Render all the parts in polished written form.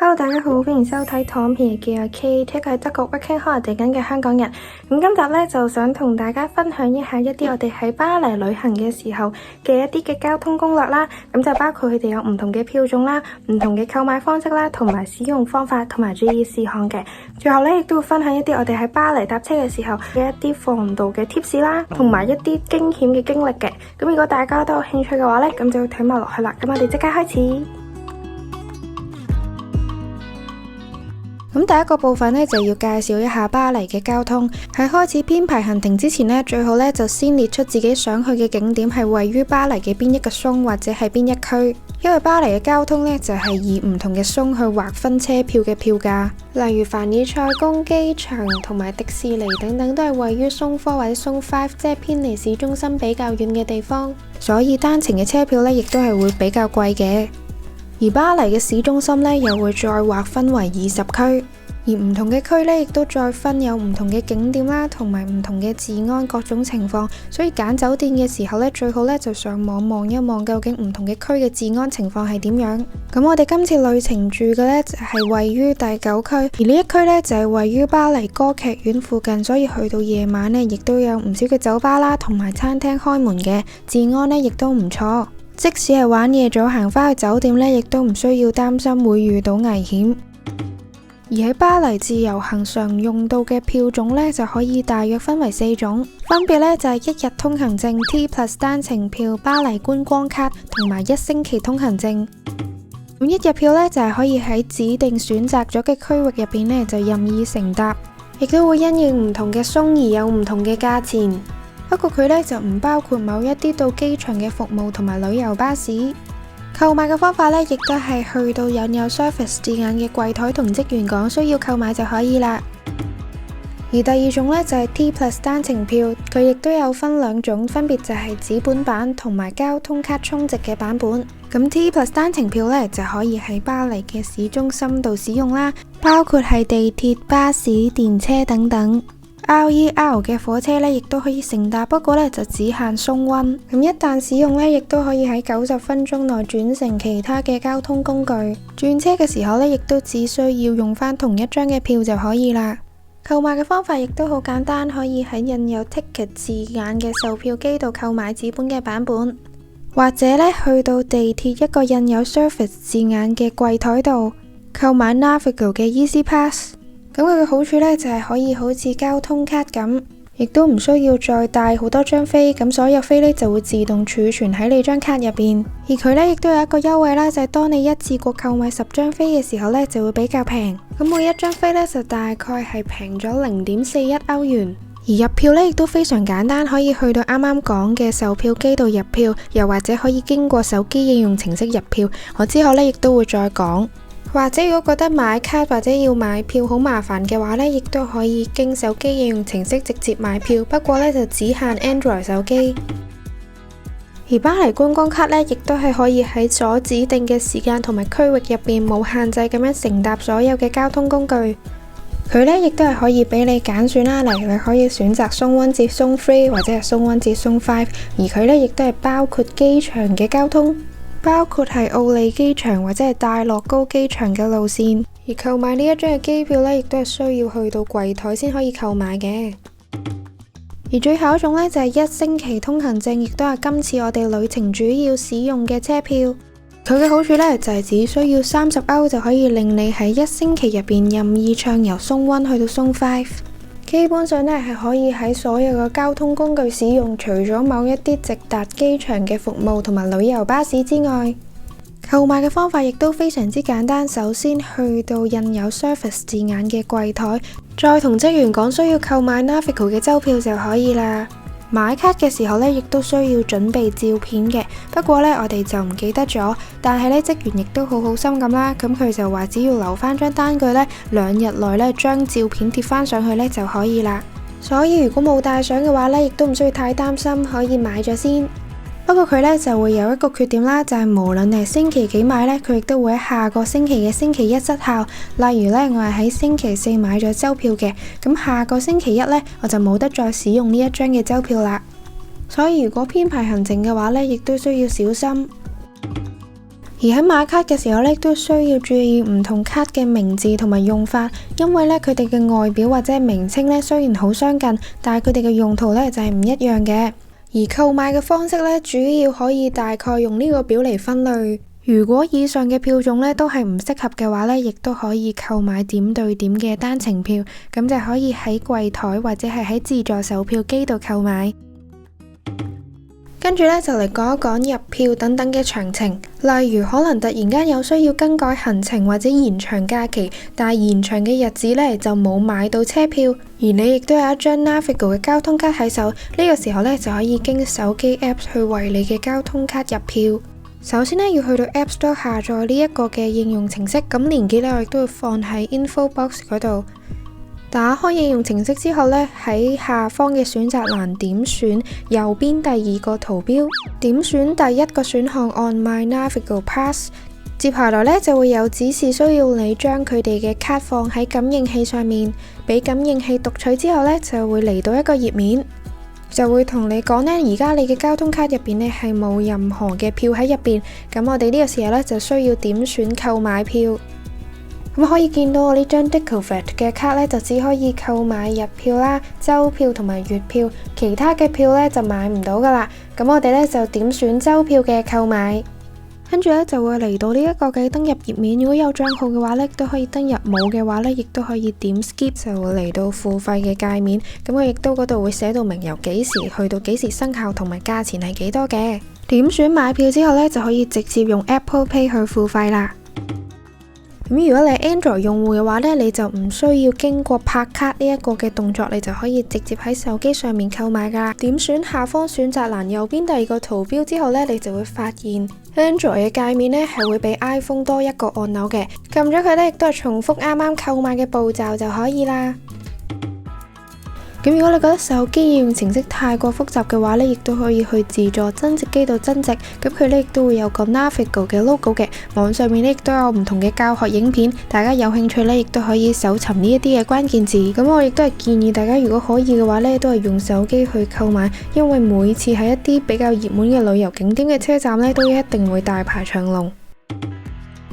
Hello， 大家好，歡迎收睇躺平日記阿 K， 一個喺德國 working holiday 緊嘅香港人。咁今集呢，就想同大家分享一下一啲我哋喺巴黎旅行嘅時候嘅一啲嘅交通攻略啦。咁就包括佢哋有唔同嘅票種啦、唔同嘅購買方式啦、同埋使用方法同埋注意事項嘅。最後呢，亦都會分享一啲我哋喺巴黎搭車嘅時候嘅一啲防盜嘅 tips 啦，同埋一啲驚險嘅經歷嘅。咁如果大家都有興趣嘅話呢，咁就要睇埋落去啦。咁我哋即刻開始。咁第一個部分呢，就要介紹一下巴黎嘅交通。喺開始編排行程之前呢，最好呢就先列出自己想去嘅景點係位於巴黎嘅邊一個松或者係邊一區。因為巴黎嘅交通呢，就係以唔同嘅松去劃分車票嘅票價，例如凡爾賽宮機場同埋迪士尼等等都係位於松4或者松5，即係偏離市中心比較遠嘅地方，所以單程嘅車票呢，亦都係會比較貴嘅。而巴黎嘅市中心呢，又會再劃分為20區，而唔同嘅區呢，亦都再分有唔同嘅景點啦，同埋唔同嘅治安各種情況。所以揀酒店嘅時候呢，最好呢就上網望一望究竟唔同嘅區嘅治安情況係點樣。咁我哋今次旅程住嘅呢，就係位於第9區，而呢一區呢，就係位於巴黎歌劇院附近，所以去到夜晚呢，亦都有唔少嘅酒吧啦，同埋餐廳開門嘅，治安呢，亦都唔錯。即使係玩夜早行返去酒店呢，亦都唔需要擔心會遇到危險。而喺巴黎自由行常用到嘅票種呢，就可以大約分為4種，分別呢就係1日通行證、T+ 單程票、巴黎觀光卡同埋1星期通行證。咁1日票呢，就係可以喺指定選擇咗嘅區域入邊呢，就任意乘搭，亦都會因應唔同嘅松而有唔同嘅價錢。不過佢呢，就唔包括某一啲到機場嘅服務同埋旅遊巴士。購買嘅方法呢，亦都係去到印有 Service 字眼嘅櫃台同職員講需要購買就可以啦。而第二種呢，就係 T+ 單程票，佢亦都有分2種，分別就係紙本版同埋交通卡充值嘅版本。咁 T+ 單程票呢，就可以喺巴黎嘅市中心度使用啦，包括係地鐵、巴士、電車等等。RER 嘅火車呢，亦都可以乘搭，不過呢，就只限松溫。咁一旦使用呢，亦都可以喺90分鐘內轉乘其他嘅交通工具。轉車嘅時候呢，亦都只需要用返同一張嘅票就可以啦。購買嘅方法亦都好簡單，可以喺印有 ticket 字眼嘅售票機度購買紙本嘅版本，或者呢，去到地鐵一個印有 Service 字眼嘅櫃台度購買 Navigo 嘅 Easy Pass。咁佢嘅好處呢，就係可以好似交通卡咁，亦都唔需要再帶好多張飛，咁所有飛呢就會自動儲存喺你張卡入邊。而佢呢亦都有一個優惠啦，就係當你一次過購買10張飛嘅時候呢，就會比較平。咁每一張飛呢，就大概係平咗0.41歐元。而入票呢，亦都非常簡單，可以去到啱啱講嘅售票機度入票，又或者可以經過手機應用程式入票。我之後呢，亦都會再講。或者如果覺得買卡或者要買票好麻煩嘅話呢，亦都可以經手機應用程式直接買票，不過呢，就只限 Android 手機。而巴黎觀光卡呢，亦都係可以喺所指定嘅時間同埋區域入邊冇限制咁樣乘搭所有嘅交通工具。佢呢，亦都係可以俾你揀選啦，例如你可以選擇松1至松3或者係松1至松5，而佢呢，亦都係包括機場嘅交通，包括係奧利機場或者係戴樂高機場嘅路線。而購買呢一張嘅機票呢，亦都係需要去到櫃台先可以購買嘅。而最後一種呢，就係1星期通行證，亦都係今次我哋旅程主要使用嘅車票。佢嘅好處呢，就係只需要30歐就可以令你喺1星期入邊任意暢遊松1去到松5。基本上呢，係可以喺所有嘅交通工具使用，除咗某一啲直達機場嘅服務同埋旅遊巴士之外。購買嘅方法亦都非常之簡單，首先去到印有 Service 字眼嘅櫃台，再同職員講需要購買 Navigo 嘅周票就可以啦。買卡嘅時候呢，亦都需要準備照片嘅，不過呢，我哋就唔記得咗，但係呢，職員亦都好好心咁啦，咁佢就話只要留返張單據呢，2日內呢將照片貼返上去呢就可以啦。所以如果冇帶相嘅話呢，亦都唔需要太擔心，可以買咗先。不過佢呢就會有一個缺點啦，就係無論你係星期幾買呢，佢亦都會喺下個星期嘅星期1失效。例如呢，我係喺星期4買咗周票嘅，咁下個星期1呢，我就冇得再使用呢一張嘅周票啦。所以如果編排行程嘅話呢，亦都需要小心。而喺買卡嘅時候呢，都需要注意唔同卡嘅名字同埋用法，因為呢，佢哋嘅外表或者名稱呢，雖然好相近，但係佢哋嘅用途呢，就係唔一樣嘅。而購買嘅方式呢，主要可以大概用呢個表嚟分類。如果以上嘅票種呢都係唔適合嘅話呢，亦都可以購買點對點嘅單程票，咁就可以喺櫃台或者係喺自助售票機度購買。跟住呢，就嚟講一講入票等等嘅詳情，例如可能突然間有需要更改行程或者延長假期，但係延長嘅日子呢就冇買到車票，而你亦都有一張 Navigo 嘅交通卡喺手，呢個時候呢，就可以經手機 Apps 去為你嘅交通卡入票。首先呢，要去到 App Store 下載呢一個嘅應用程式，咁連結呢，我亦都會放喺 Info Box 嗰度。打開應用程式之後呢，喺下方嘅選擇欄點選右邊第二個圖標，點選第一個選項 On My Navigo Pass。接下來呢，就會有指示需要你將佢哋嘅卡放喺感應器上面，俾感應器讀取之後呢，就會嚟到一個頁面，就會同你講呢，而家你嘅交通卡入邊呢係冇任何嘅票喺入邊，咁我哋呢個時候呢，就需要點選購買票。咁可以見到我呢張 Decovet 嘅卡呢，就只可以購買日票啦、週票同埋月票，其他嘅票呢就買唔到噶啦。咁我哋呢，就點選週票嘅購買，跟住呢，就會嚟到呢一個嘅登入頁面。如果有賬號嘅話呢，都可以登入；冇嘅話呢，亦都可以點 skip， 就會嚟到付費嘅界面。咁我亦都嗰度會寫到明由幾時去到幾時生效，同埋價錢係幾多嘅。點選買票之後呢，就可以直接用 Apple Pay 去付費啦。咁如果你係 Android 用戶嘅話呢，你就唔需要經過拍卡呢一個嘅動作，你就可以直接喺手機上面購買噶啦。點選下方選擇欄右邊第二個圖標之後呢，你就會發現 Android 嘅界面呢係會比 iPhone 多一個按鈕嘅，撳咗佢呢亦都係重複啱啱購買嘅步驟就可以啦。咁如果你覺得手機應用程式太過複雜嘅話呢，亦都可以去自助增值機度增值。咁佢呢亦都會有個 Navigo 嘅 logo 嘅，網上面呢亦都有唔同嘅教學影片，大家有興趣呢亦都可以搜尋呢一啲嘅關鍵字。咁我亦都係建議大家如果可以嘅話呢，都係用手機去購買，因為每次喺一啲比較熱門嘅旅遊景點嘅車站呢，都一定會大排長龍。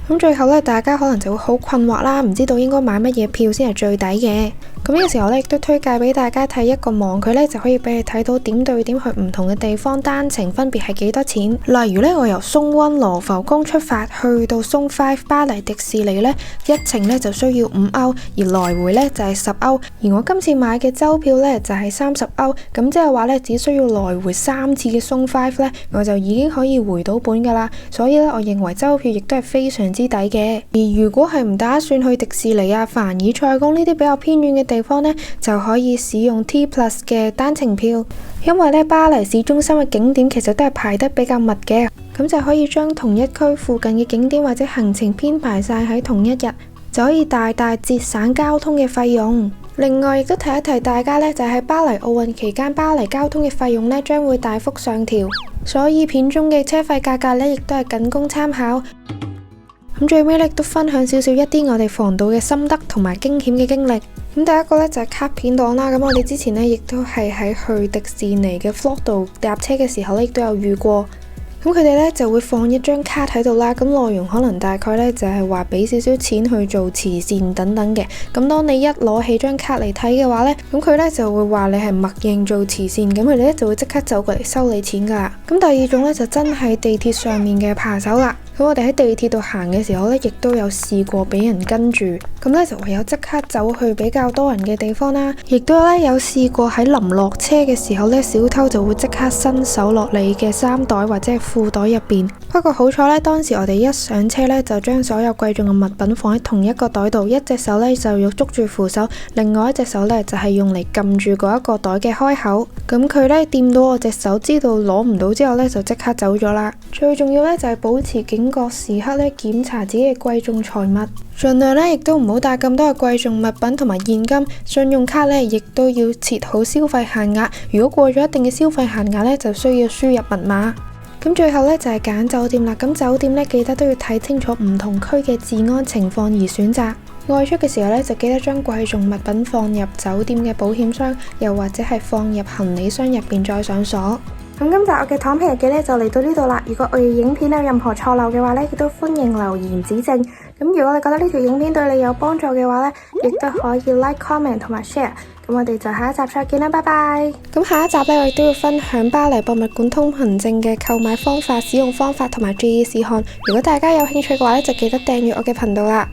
咁最後呢，大家可能就會好困惑啦，唔知道應該買乜嘢票先係最抵嘅。咁呢個時候呢，亦都推介俾大家睇一個網，佢呢就可以俾你睇到點對點去唔同嘅地方單程分別係幾多錢。例如呢，我由松溫羅浮宮出發去到松 5巴黎迪士尼呢，一程呢就需要5歐，而來回呢就係10歐。而我今次買嘅周票呢就係30歐，咁即係話呢，只需要來回3次嘅松5呢，我就已經可以回到本噶啦。所以呢，我認為周票亦都係非常之抵嘅。而如果係唔打算去迪士尼啊、凡爾賽宮呢啲比較偏遠嘅地方呢，就可以使用 T+ 嘅單程票，因為呢，巴黎市中心嘅景點其實都係排得比較密嘅，咁就可以將同一區附近嘅景點或者行程編排晒喺同一日，就可以大大節省交通嘅費用。另外亦都提一提大家呢，就係巴黎奧運期間巴黎交通嘅費用呢將會大幅上調，所以片中嘅車費價格呢亦都係僅供參考。咁最尾呢都分享少少一啲我哋防盜嘅心得同埋驚險嘅經歷。咁第一個呢就係卡片黨啦。咁我哋之前呢亦都係喺去迪士尼嘅 vlog 度搭車嘅時候呢亦都有遇過。咁佢哋呢就會放一張卡喺度啦。咁內容可能大概呢就係話俾少少錢去做慈善等等嘅。咁當你一攞起張卡嚟睇嘅話呢，咁佢呢就會話你係默認做慈善，咁佢哋呢就會即刻走過嚟收你錢噶啦。咁第二種呢就真係地鐵上面嘅扒手啦。咁我哋喺地鐵度行嘅時候呢，亦都有試過俾人跟住，咁呢就唯有即刻走去比較多人嘅地方啦。亦都呢有試過喺臨落車嘅時候呢，小偷就會即刻伸手落你嘅衫袋或者係褲袋入邊。不過好彩呢，當時我哋一上車呢，就將所有貴重嘅物品放喺同一個袋度，一隻手呢就要捉住扶手，另外一隻手呢就係用嚟撳住嗰一個袋嘅開口。咁佢呢掂到我隻手，知道攞唔到之後呢，就即刻走咗啦。最重要呢，就係保持警覺時刻咧檢查自己嘅貴重財物，盡量咧亦都唔好帶咁多嘅貴重物品同埋現金，信用卡咧亦都要設好消費限額，如果過咗一定嘅消費限額咧，就需要輸入密碼。咁最後咧就係揀酒店啦。咁酒店咧記得都要睇清楚唔同區嘅治安情況而選擇。外出嘅時候咧就記得將貴重物品放入酒店嘅保險箱，又或者係放入行李箱入邊再上鎖。咁今集我嘅躺平日記呢就嚟到呢度啦。如果我嘅影片有任何錯漏嘅話呢，亦都歡迎留言指正。咁如果你覺得呢條影片對你有幫助嘅話呢，亦都可以 like、comment 同埋 share。咁我哋就下一集再見啦，拜拜。咁下一集呢，我亦都要分享巴黎博物館通行證嘅購買方法、使用方法同埋注意事項。如果大家有興趣嘅話呢，就記得訂閱我嘅頻道啦。